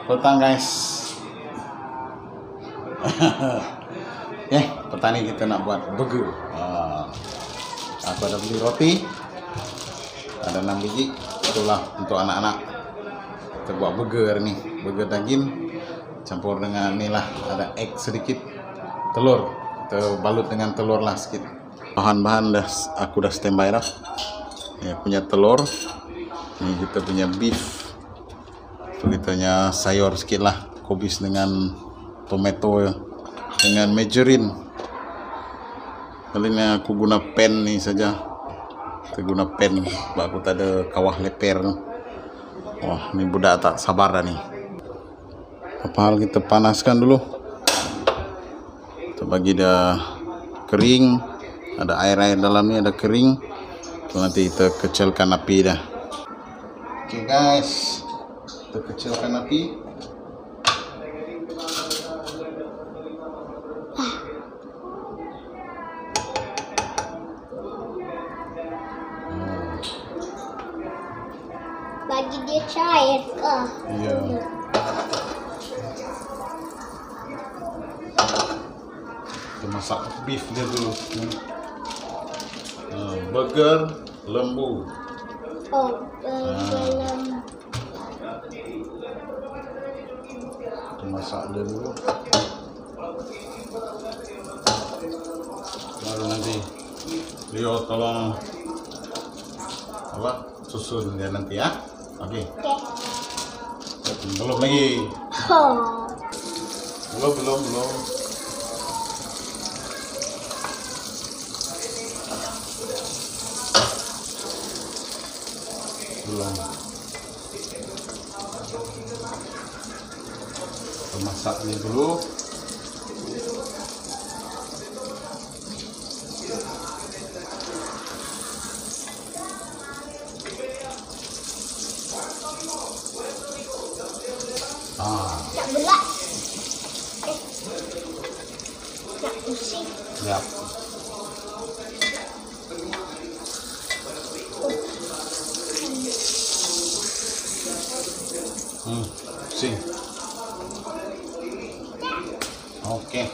Petang guys. Petang ini kita nak buat burger. Aku ada beli roti, ada 6 biji. Itulah untuk anak-anak. Kita buat burger hari ni. Burger daging campur dengan ni lah, ada egg sedikit, telur. Kita balut dengan telur lah sikit. Bahan-bahan aku dah standby dah. Ini punya telur. Ini kita punya beef. Kita punya sayur sikit lah, kubis dengan tomato dengan margarine. Kali ni aku guna pen ni saja. Kita guna pen sebab aku tak ada kawah leper. Wah, ni budak tak sabar dah ni. Apa hal kita panaskan dulu. Kita bagi dia kering. Ada air-air dalam ni, ada kering. Nanti kita kecilkan api dah. Okay guys, kita kecilkan api. Bagi dia cair ke? Ya. Kita masak beef dia dulu. Burger lembu. Oh, dalam. Kita masak dia dulu. Baru nanti Leo tolong susun dia nanti ya. Okey. Belum lagi. Belum. Kita masak ini dulu. Nak belat. Nak pusing. Ya. Pusing. Okey.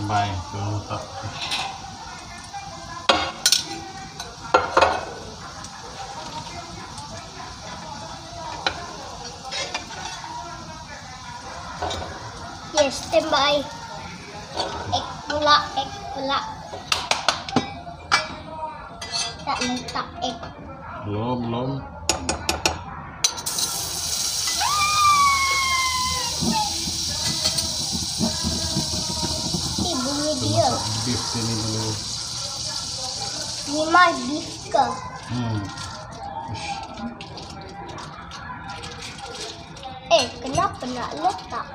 Baik, kita letak. Yes, standby. Egg pula. Tak letak egg. Belum. Dia. Beef sini dulu. Ni mah beef ke? Kenapa nak letak?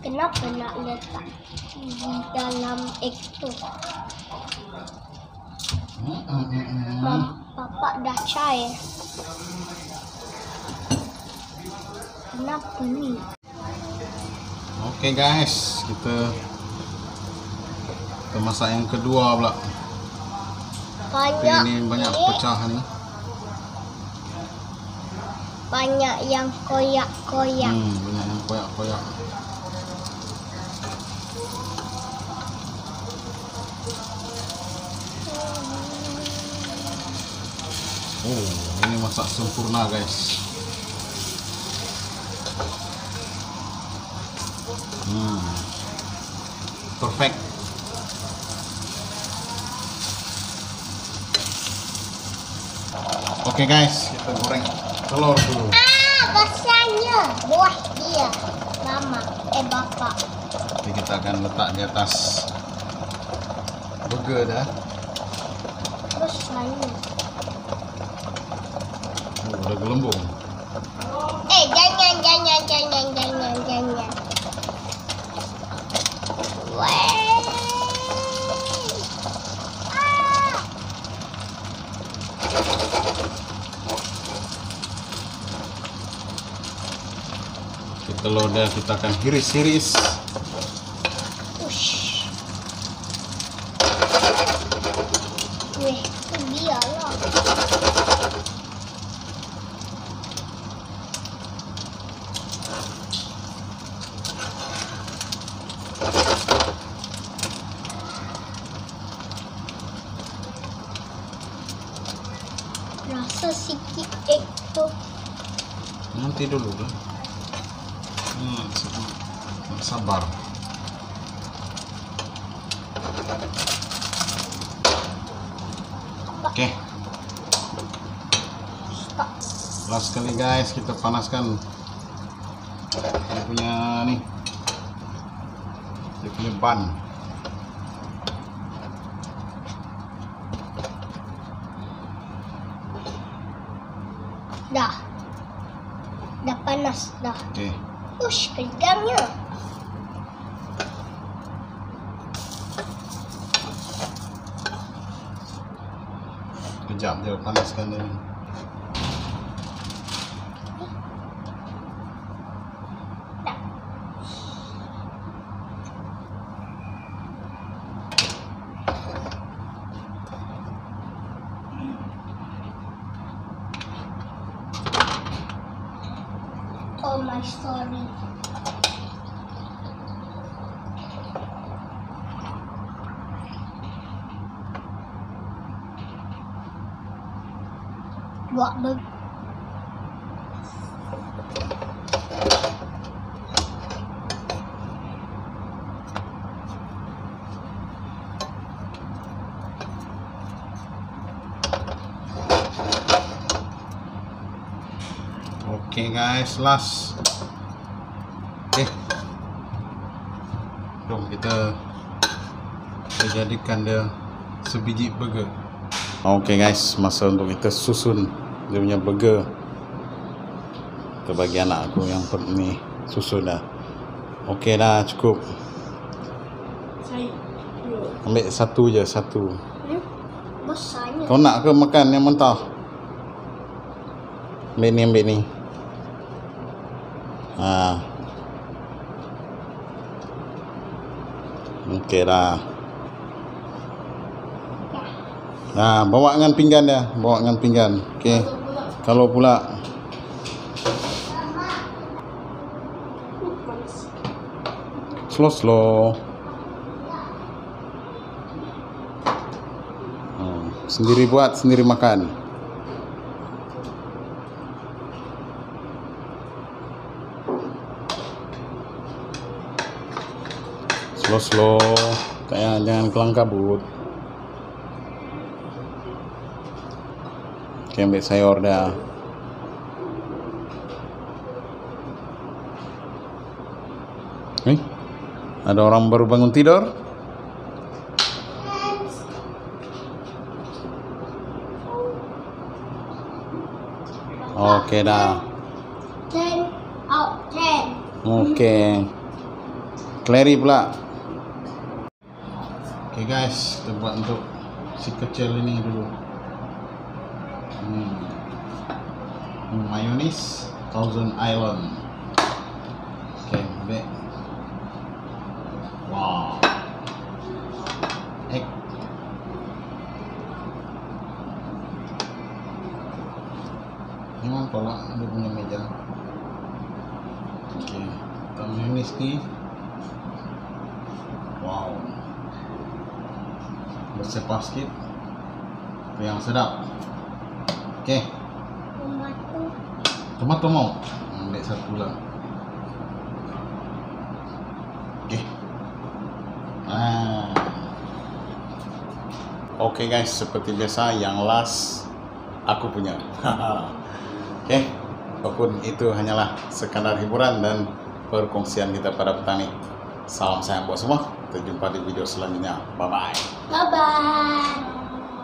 Kenapa nak letak di dalam egg tu? Papa dah cair. Kenapa ni? Okey guys, kita masak yang kedua pula. Ini banyak pecah ni. Banyak yang koyak-koyak. Banyak yang koyak-koyak. Oh, ini masak sempurna guys. Perfect. Oke guys, kita goreng telur dulu. Basahnya buah dia, mama, bapak. Jadi kita akan letak di atas burger dah. Besarnya. Oh, udah gelembung. Jangan. Weh. Telur dah kita akan hiris-hiris. Ush. Weh, biarlah. Rasa sikit egg tu. Nanti dulu lah. Sabar. Oke. Last sekali guys, kita panaskan dia punya nih, dia punya ban. Dah panas dah. Oke. Ush, kejamnya. Kejap je panaskan dia ni. Oh my story. Buat Oke guys, last. Oke. Jom kita jadikan dia sebiji burger. Oke guys, masa untuk kita susun dia punya burger. Kita bagi anak aku yang ni susun dah. Oke dah, cukup. Ambil satu je, satu. Besarnya. Kau nak ke makan yang mentah? Ambil ni. Okey dah. Nah, bawa dengan pinggan dia, bawa dengan pinggan. Okey. Kalau pula slow. Sendiri buat, sendiri makan. Slow, kayak jangan kelang kabut. Oke, ambil sayur dah. Ada orang baru bangun tidur. Oke dah. 10 out 10. Oke. Clary pula. Oke guys, kita buat untuk si kecil ini dulu. Mayonis Thousand Island. Oke, ambil. Wow. Egg. Memang tolak dia punya meja. Oke, kita mayonis ni. Wow. Bersepah sikit. Yang sedap. Okey. Tomato mau. Ambil satu lah. Okey. Okey guys, seperti biasa yang last aku punya. Okey. Walaupun itu hanyalah sekadar hiburan dan perkongsian kita pada petani. Salam sayang buat semua. Kita jumpa di video selanjutnya. Bye bye. Bye bye.